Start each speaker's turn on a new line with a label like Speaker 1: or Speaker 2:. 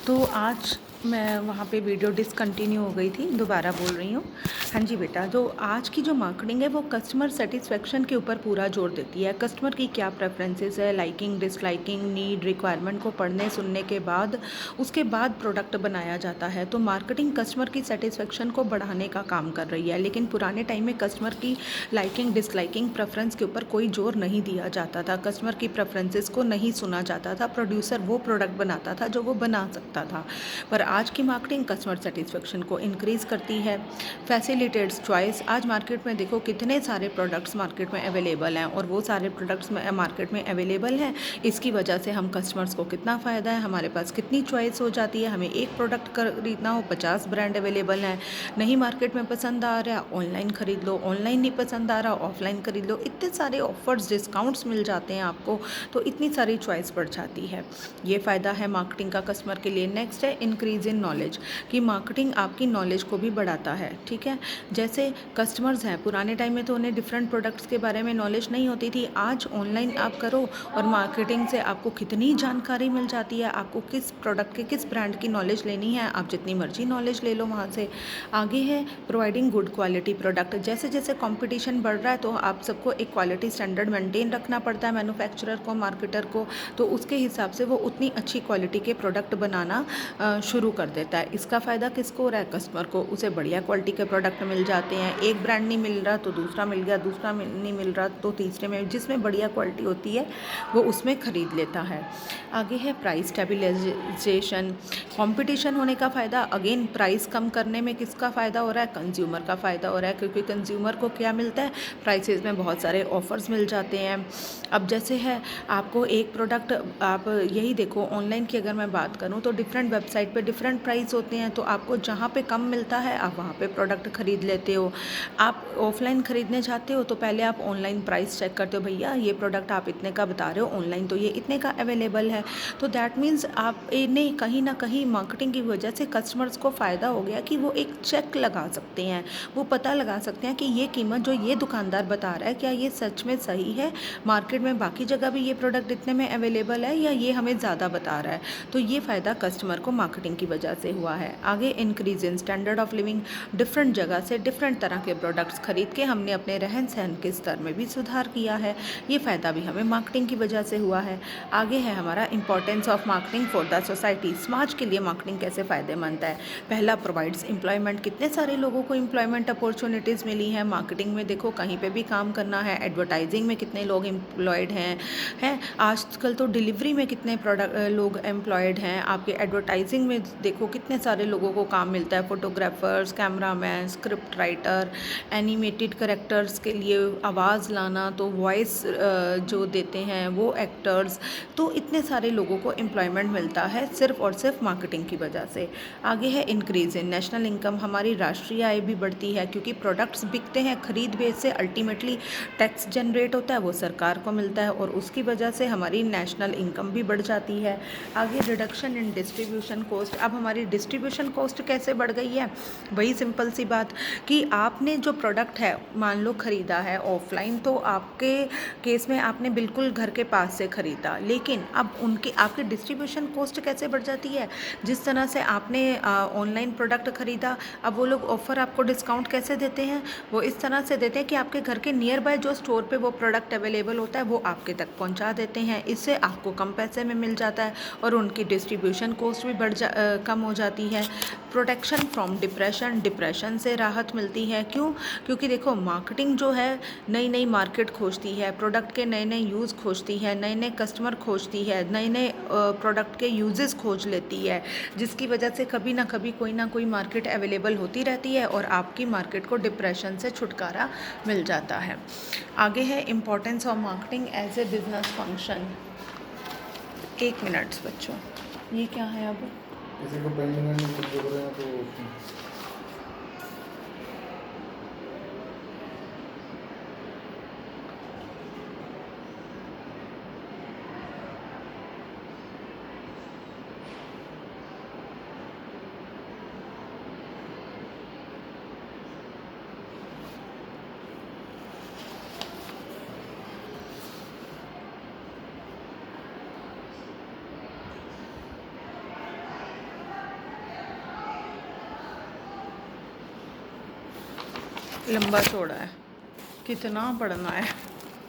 Speaker 1: तो आज मैं वहाँ पे वीडियो डिसकंटिन्यू हो गई थी, दोबारा बोल रही हूँ। हाँ जी बेटा, तो आज की जो मार्केटिंग है वो कस्टमर सेटिस्फेक्शन के ऊपर पूरा जोर देती है। कस्टमर की क्या प्रेफरेंसेस है, लाइकिंग, डिसलाइकिंग, नीड, रिक्वायरमेंट को पढ़ने सुनने के बाद उसके बाद प्रोडक्ट बनाया जाता है। तो मार्केटिंग कस्टमर की सेटिस्फेक्शन को बढ़ाने का काम कर रही है। लेकिन पुराने टाइम में कस्टमर की लाइकिंग, डिसलाइकिंग, प्रेफरेंस के ऊपर कोई जोर नहीं दिया जाता था। कस्टमर की प्रेफरेंसेस को नहीं सुना जाता था। प्रोड्यूसर वो प्रोडक्ट बनाता था जो वो बना सकता था। पर आज की मार्केटिंग कस्टमर सेटिस्फेक्शन को इंक्रीज़ करती है। फैसिलिटेट्स चॉइस, आज मार्केट में देखो कितने सारे प्रोडक्ट्स मार्केट में अवेलेबल हैं और वो सारे प्रोडक्ट्स मार्केट में अवेलेबल हैं। इसकी वजह से हम कस्टमर्स को कितना फ़ायदा है, हमारे पास कितनी चॉइस हो जाती है। हमें एक प्रोडक्ट खरीदना हो, 50 ब्रांड अवेलेबल हैं। नहीं मार्केट में पसंद आ रहा, ऑनलाइन खरीद लो। ऑनलाइन नहीं पसंद आ रहा, ऑफलाइन खरीद लो। इतने सारे ऑफर्स, डिस्काउंट्स मिल जाते हैं आपको, तो इतनी सारी चॉइस बढ़ जाती है। ये फ़ायदा है मार्केटिंग का कस्टमर के लिए। नेक्स्ट है इंक्रीज़ इन नॉलेज, कि मार्केटिंग आपकी नॉलेज को भी बढ़ाता है। ठीक है, जैसे कस्टमर्स हैं, पुराने टाइम में तो उन्हें डिफरेंट प्रोडक्ट्स के बारे में नॉलेज नहीं होती थी। आज ऑनलाइन आप करो और मार्केटिंग से आपको कितनी जानकारी मिल जाती है। आपको किस प्रोडक्ट के, किस ब्रांड की नॉलेज लेनी है, आप जितनी मर्जी नॉलेज ले लो वहाँ से। आगे है प्रोवाइडिंग गुड क्वालिटी प्रोडक्ट। जैसे जैसे कंपटीशन बढ़ रहा है तो आप सबको एक क्वालिटी स्टैंडर्ड मेंटेन रखना पड़ता है, मैन्युफैक्चरर को, मार्केटर को। तो उसके हिसाब से वो उतनी अच्छी क्वालिटी के प्रोडक्ट बनाना शुरू कर देता है। इसका फ़ायदा किसको हो रहा है? कस्टमर को। उसे बढ़िया क्वालिटी के प्रोडक्ट मिल जाते हैं। एक ब्रांड नहीं मिल रहा तो दूसरा मिल गया, दूसरा नहीं मिल रहा तो तीसरे में, जिसमें बढ़िया क्वालिटी होती है वो उसमें ख़रीद लेता है। आगे है प्राइस स्टेबिलाइजेशन। कंपटीशन होने का फ़ायदा, अगेन प्राइस कम करने में किसका फ़ायदा हो रहा है? कंज्यूमर का फ़ायदा हो रहा है, क्योंकि कंज्यूमर को क्या मिलता है? प्राइसेस में बहुत सारे ऑफ़र्स मिल जाते हैं। अब जैसे है आपको एक प्रोडक्ट, आप यही देखो ऑनलाइन की अगर मैं बात करूं तो डिफरेंट वेबसाइट पे डिफरेंट प्राइस होते हैं। तो आपको जहां पे कम मिलता है आप वहां पे प्रोडक्ट खरीद लेते हो। आप ऑफलाइन खरीदने जाते हो तो पहले आप ऑनलाइन प्राइस चेक करते हो, भैया ये प्रोडक्ट आप इतने का बता रहे हो, ऑनलाइन तो ये इतने का अवेलेबल है। तो दैट मीन्स आप ने कहीं ना कहीं मार्केटिंग की वजह से कस्टमर्स को फ़ायदा हो गया कि वो एक चेक लगा सकते हैं, वो पता लगा सकते हैं कि ये कीमत जो ये दुकानदार बता रहा है क्या ये सच में सही है, मार्केट में बाकी जगह भी ये प्रोडक्ट इतने में अवेलेबल है या ये हमें ज़्यादा बता रहा है। तो ये फ़ायदा कस्टमर को मार्केटिंग की वजह से हुआ है। आगे increase in standard of living, different जगह से डिफरेंट तरह के प्रोडक्ट्स खरीद के हमने अपने रहन सहन के स्तर में भी सुधार किया है। ये फ़ायदा भी हमें मार्केटिंग की वजह से हुआ है। आगे है हमारा importance of marketing for the society. समाज के लिए मार्केटिंग कैसे फ़ायदेमंद है? पहला, प्रोवाइड्स एम्प्लॉयमेंट। कितने सारे लोगों को एम्प्लॉयमेंट अपॉर्चुनिटीज़ मिली हैं मार्केटिंग में। देखो कहीं पे भी काम करना है, एडवर्टाइजिंग में कितने लोग एम्प्लॉयड हैं आजकल तो डिलीवरी में कितने लोग एम्प्लॉयड हैं। आपके एडवर्टाइजिंग में देखो कितने सारे लोगों को काम मिलता है, photographers, cameraman, script writer, animated characters के लिए आवाज़ लाना, तो वॉइस जो देते हैं वो एक्टर्स। तो इतने सारे लोगों को एम्प्लॉयमेंट मिलता है सिर्फ और सिर्फ मार्केटिंग की वजह से। आगे है इंक्रीज इन नेशनल इनकम। हमारी राष्ट्रीय आय भी बढ़ती है क्योंकि प्रोडक्ट्स बिकते हैं, खरीद बेच से अल्टीमेटली टैक्स जनरेट होता है, वो सरकार को मिलता है और उसकी वजह से हमारी नेशनल इनकम भी बढ़ जाती है। आगे रिडक्शन इन डिस्ट्रीब्यूशन कॉस्ट। अब हमारी डिस्ट्रीब्यूशन कॉस्ट कैसे बढ़ गई है? वही सिंपल सी बात कि आपने जो प्रोडक्ट है मान लो खरीदा है ऑफलाइन, तो आपके केस में आपने बिल्कुल घर के पास से खरीदा, लेकिन अब उनके आपके डिस्ट्रीब्यूशन कॉस्ट कैसे बढ़ जाती है? जिस तरह से आपने ऑनलाइन प्रोडक्ट खरीदा, अब वो लोग ऑफ़र आपको डिस्काउंट कैसे देते हैं? वो इस तरह से देते हैं कि आपके घर के नियर बाय जो स्टोर पे वो प्रोडक्ट अवेलेबल होता है वो आपके तक पहुंचा देते हैं। इससे आपको कम पैसे में मिल जाता है और उनकी डिस्ट्रीब्यूशन कॉस्ट भी कम हो जाती है। प्रोटेक्शन फ्रॉम डिप्रेशन, डिप्रेशन से राहत मिलती है। क्यों? क्योंकि देखो मार्केटिंग जो है नई नई मार्केट खोजती है, प्रोडक्ट के नए नए यूज़ खोजती है, नए नए कस्टमर खोजती है, नए नए प्रोडक्ट के यूजेस खोज लेती है, जिसकी वजह से कभी ना कोई मार्केट अवेलेबल होती रहती है और आपकी मार्केट को डिप्रेशन से छुटकारा मिल जाता है। आगे है importance of marketing as a business function. 1 minute बच्चों, ये क्या है अब?
Speaker 2: किसी को पेंडिंग में कुछ बोल रहे हैं तो
Speaker 1: लंबा चौड़ा है, कितना पढ़ना है।